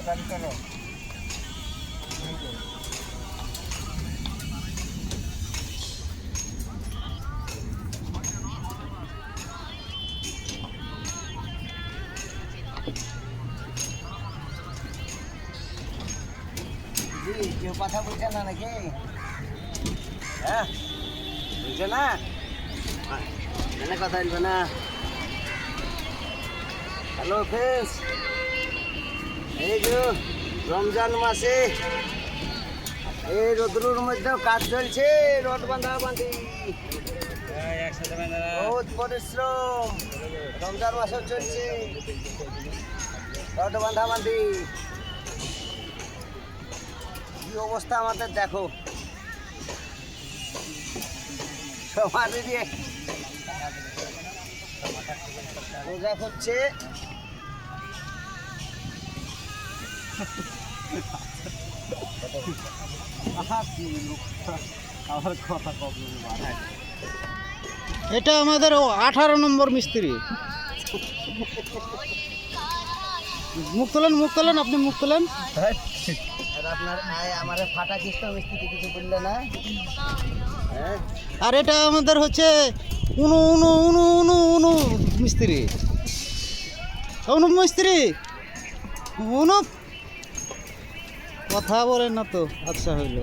গাড়ি চলো। কেউ কথা বলছে না নাকি? হ্যাঁ বলছে না, মানে কথা বলবে না। হ্যালো ফ্রেন্ডস, এই যে রমজান মাসে এই রোদ্রুর মধ্যেও কাজ চলছে, রড বাঁধাবাঁধি, বহুত পরিশ্রম। রমজান মাসেও চলছে রড বাঁধাবাঁধি। কি অবস্থা আমাদের দেখো, সমাধি দিয়ে পূজা করছে। এটা আমাদের 18 নম্বর মিস্ত্রি। মুখ তোলেন, আপনি মুখ তোলেন। আপনার আমার ফাটা কিস্ত মিস্ত্রি কিছু বললে না। হ্যাঁ, আর এটা আমাদের হচ্ছে উনু মিস্ত্রি। অনুপ মিস্ত্রি, অনুপ কথা বলেন না তো। আচ্ছা হইলো।